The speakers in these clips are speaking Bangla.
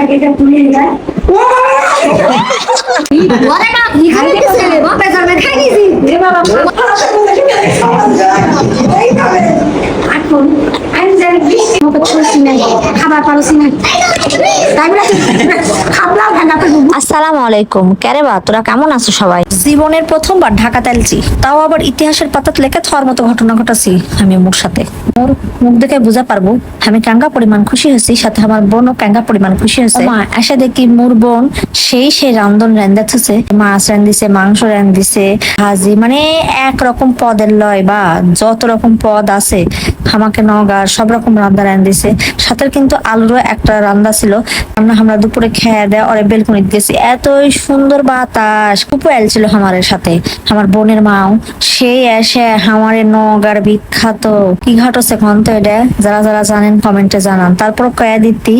এটা তুলে যায় ওরে না এখানে দিছে বাপে যাবে খাই দিছি রে বাবা এখন আমি জানি বৃষ্টি মতো ছুঁছি নাই খাবার পারছি না তাই বলে খাবলা ভাঙা তো আসসালামু আলাইকুম কেরে বা তোরা কেমন আছো সবাই জীবনের প্রথমবার ঢাকা তেলছি তাও আবার ইতিহাসের পাতাত লেখা থর মতো ঘটনা ঘটাছি আমি মোর সাথে মোর মুখ দেখে বুঝা পারবো আমি কাঙ্গা পরিমাণ খুশি হয়েছি সাথে আমার বোনও কাঙ্গা পরিমাণ খুশি হয়েছে মা এসে দেখি মোর বোন সেই রান্ধন রান্ধাচ্ছে মাছ রান্ধিছে মাংস রান্ধিছে ভাজি মানে একরকম পদের লয় বা যত রকম পদ আছে আমাকে নগার সব রকম রান্না রান্ধিছে সাথে কিন্তু আলুরও একটা রান্না ছিল আমরা দুপুরে খেয়ে দেয় ওরে বেলকুনিতে গেছি এতই সুন্দর বাতাস খুব ছিল আমার সাথে আমার বোনের মাও সেই এসে আমার নগার বিখ্যাত কি ঘাট হচ্ছে এখন তো এটা যারা যারা জানেন কমেন্টে জানান তারপর কয়া দিতি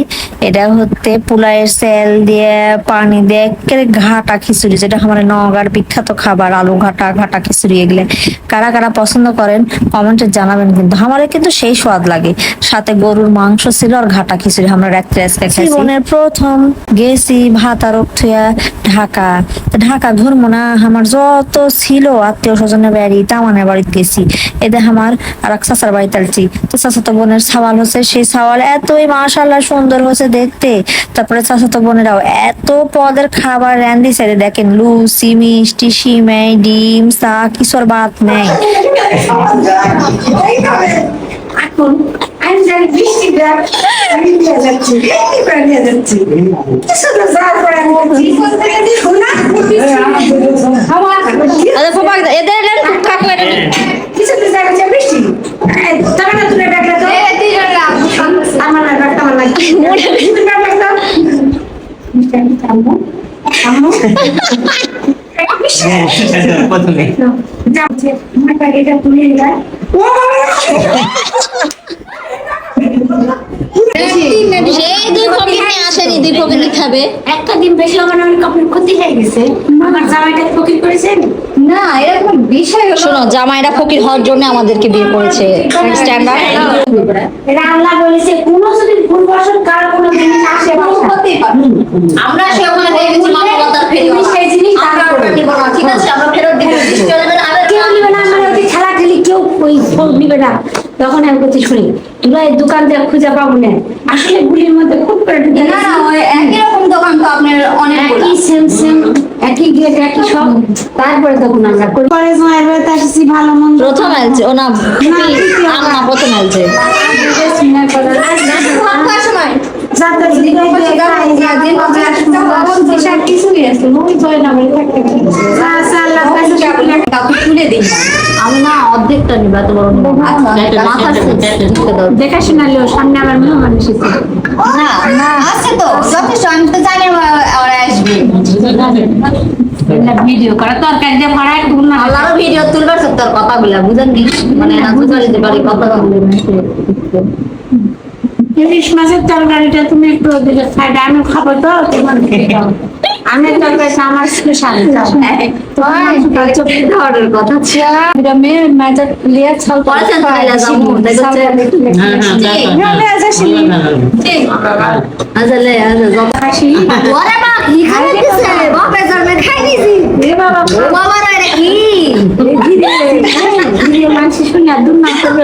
এটা হচ্ছে পোলাইয়ের সেল দিয়ে পানি দিয়ে একেবারে ঘাটা খিচুড়ি যেটা আমার নগার বিখ্যাত খাবার আলু ঘাটা ঘাটা খিচুড়ি এগুলো কারা কারা পছন্দ করেন কমেন্টে জানাবেন কিন্তু আমার কিন্তু সেই স্বাদ লাগে সাথে গরুর মাংস ছিল আর ঘাটা খিচুড়ি আমরা রাত্রে আজকে খাইছি জীবনের প্রথম গেছি ভাত আর থুয়া ঢাকা ঢাকা ঘুরবো না আমার যত ছিল আত্মীয় স্বজনের বাড়ি তামানের বাড়িতে গেছি এদের আমার আর এক চাচার বাড়িতে আলছি তো চাচাতো বোনের সাওয়াল হচ্ছে সেই সাওয়াল এতই মাশাআল্লাহ সুন্দর হচ্ছে দেখতে তারপরে চাচাতো বোনেরাও এত পদের খাবার রান্ধিছে দেখেন লুচি মিষ্টি সিমাই ডিম চা কিশোর ভাত নেই এখন আমি জানি বৃষ্টি আমি নিয়ে যাচ্ছি নিয়ে যাচ্ছি শুধু যার পরে আমি কিছু তো যাচ্ছে বৃষ্টি তবে না তুলে ডাকলে তো আমার লাগবে আমার লাগবে প্রথমে যাচ্ছে এটা তুলে যায় সেই দুই ফকিরনি আসেনি দুই ফকিরনি খাবে একটা দিন বেশি হবে না কাপড় ক্ষতি হয়ে গেছে আমার জামাইটা ফকির করেছেন না এরকম বিষয় শোনো জামাইরা ফকির হওয়ার জন্য আমাদেরকে বিয়ে করেছে স্ট্যান্ডার্ড এটা আল্লাহ বলেছে কোনো যদি ভুল বশত কার কোনো জিনিস আসে আমরা সে ওখানে দেখেছি মানবতার ফেরত সেই জিনিস আমরা ঠিক আছে আমরা ফেরত দিব দৃষ্টি দেবেন আর কেউ নিবে না মানে ওই খেলা খেলি কেউ ওই ফোন নিবে না তখন আমি বলছি শুনি তোরা এই দোকান দিয়ে খুঁজে পাবো না আসলে গুলির মধ্যে খুব করে ঢুকে না না ওই একই রকম দোকান তো আপনার অনেক একই সেম একই গেট একই সব তারপরে তখন আমরা পরে সময় বেরোতে আসছি ভালো মন্দ প্রথম আলছে ও না আম্মা প্রথম আলছে তুলে দিই আমি না অর্ধেকটা নিবা তো বড় দেখাশোনা লিও সামনে আবার মেহমান এসেছে না না আছে তো যথেষ্ট আমি তো জানি ওরা আসবে ভিডিও করা তরকারি দিয়ে ভরা একটু না আল্লাহর ভিডিও তুলবার তোর কথাগুলা বুঝেন কি মানে না বুঝতে পারি কথা ইলিশ মাছের তরকারিটা তুমি একটু দিলে সাইডে আমি খাবো তো তোমার আমি তরকারিটা আমার স্পেশাল অর্ডার কথা মেয়ের মাঝে লিয়ে ছল পরে চলে যাবো আসলে হাসি ওরে মা কি খাই দিছে বাপে জন্মে খাই দিছি রে বাবা বাবা রে কি ধীরে মানুষ শুনে দুধ না করবে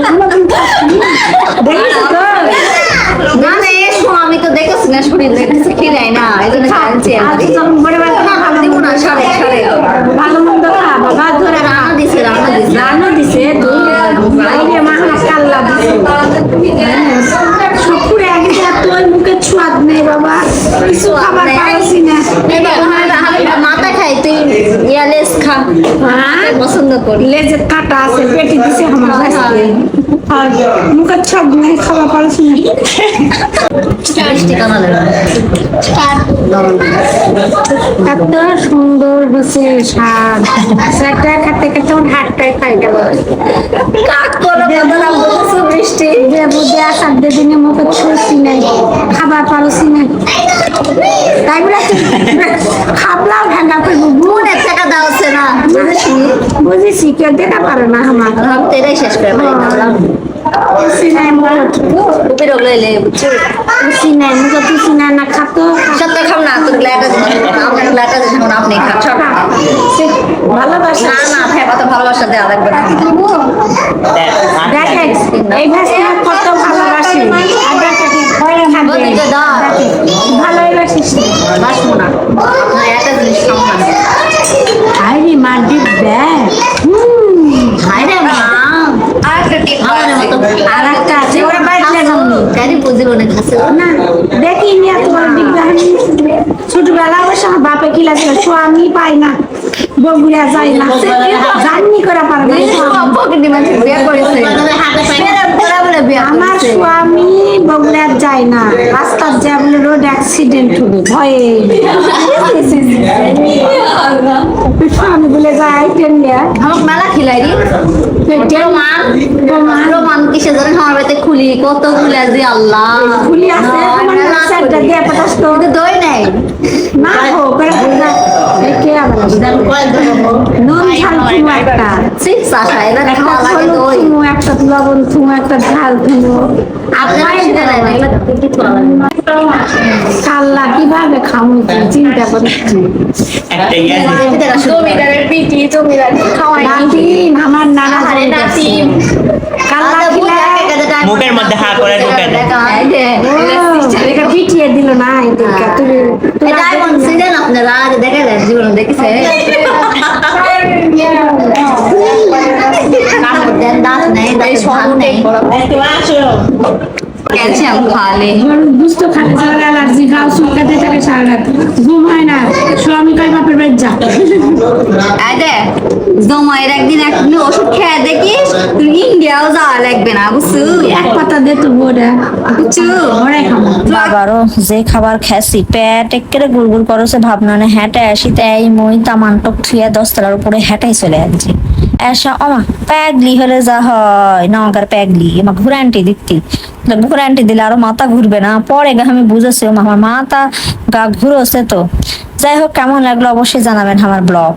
না না এসো আমি তো দেখেছি না শরীর দেখেছি কি যায় না এই জন্য খাচ্ছি আজ যখন বড় বড় ভালো দিব না সারে সারে ভালো মন্দ খা বাবা ধরে রান্না দিছে রান্না দিছে দুধে মানুষ আল্লাহ দিছে সবপুরে আগে তোর মুখে ছোঁয়াদ নেই বাবা কিছু খাবার পাইছি না মাথা খাই তুই ইয়ালেস খা পছন্দ করি লেজের কাটা আছে পেটে দিছে আমার কাছে আর মুখের ছক নাই খাবার পারছি না মিষ্টি কামালে এত সুন্দর হচ্ছে স্বাদ সেটা খেতে খেতে আমার হাতটাই খাই গেল কাক করে বদলা বলছো মিষ্টি যে বুঝে আসার দিনে মুখে ছুঁছি নাই খাবার পারছি না তাই বলে খাবলা ভাঙা করবো মনে টাকা দাও আছে না বুঝেছি কেউ দেখা পারে না আমার ভাবতে এটাই শেষ করে ফেলাম সিনাই মুখে উপরে লইলে বুঝছো সিনাই মুখে সিনাই না খাতো ঢুকলে একটা জিনিস, আপনি ঢুকলে একটা জিনিস, এখন আপনি খান সব। ভালোবাসা না না ভাই, কত ভালোবাসা দেওয়া লাগবে না। দেখেন এই ভাষা কত ভালোবাসি আর দেখেন ভয়ে থাকবে ওদিকে দাও। ভালোই বাসিস বাসবো না, আপনার একটা জিনিস খাবো না। আইনি মাটি দেখ হায় রে মা, আরেকটা টিপ আমাদের মতো আর একটা আছে ওরা বাইরে যাবনি ক্যারি বুঝিল না কাছে। না দেখি নিয়ে তোমার বিজ্ঞানী ছোটবেলা অবশ্য আমার বাপে কি লাগছিল স্বামী পাই না বগুড়া যায় না জাননি করা পারে না পকেটে মানুষ বিয়ে করেছে, আমার স্বামী বগুড়া যায় না রাস্তার যায় বলে রোড অ্যাক্সিডেন্ট হবে ভয়ে স্বামী বলে যায় ট্রেন নিয়ে আমাকে মেলা খিলাই রি রোমান, রোমান কিসে জানেন আমার বাড়িতে খুলি কত খুলে আছে আল্লাহ। খুলি আছে আমার স্যারটা দিয়ে পাঠাস তো কিন্তু দই নাই। না হোক কে আবার নুন ঝাল থুমু একটা চিপস আসা এটা একটা খাওয়া লাগে হলুদ দই। থুমু একটা লবণ থুমু একটা ঝাল থুমু আপনার খিদে নাই না, এগুলো কিছু আলাদা না। কাল্লা কিভাবে খামু চিন্তা করছি জমিদারের পিটি জমিদার খাওয়াই নাতিন আমার নানা আরে জমি নাতিন। গেছে। কাল্লা খিলা মুখের মধ্যে হা করে ঢুকে দেয়। এটা পিটিয়ে দিল না এদিকে তুমি ডায়মন্ড ছিলেন আপনারা আজ দেখে দেন জীবনে দেখেছে কামড় দেন, দাঁত নেই, দাঁতে ভাত নেই, ক্যালসিয়াম খাওয়ালে। বুঝতে খালি সারা অ্যালার্জি গাও চুলকাতে থাকে সারা রাত ঘুম হয় না স্বামী কয় বাপের বাড়ি যা এই দেখ জমায়ের একদিন একদিন ওষুধ খেয়ে দেখিস তুই ইন্ডিয়াও যাওয়া লাগবে না বুঝছু। এক পাতা দে তো বোরা বুঝছু ঘরে খাবো বাবারও যে খাবার খেয়েছি পেট একেবারে গুড়গুড় করছে ভাবনা না হেঁটে আসি তাই মই তামান্টক থুয়ে 10 তলার উপরে হেঁটাই চলে যাচ্ছি এসা ওমা প্যাগলি হলে যা হয় নগার প্যাগলি আমার ঘুরান্টি দিতি ঘুরান্টি দিলে আরো মাথা ঘুরবে না পরে আমি বুঝেছি আমার মাথা গা ঘুরোছে তো যাই হোক কেমন লাগলো অবশ্যই জানাবেন আমার ব্লগ।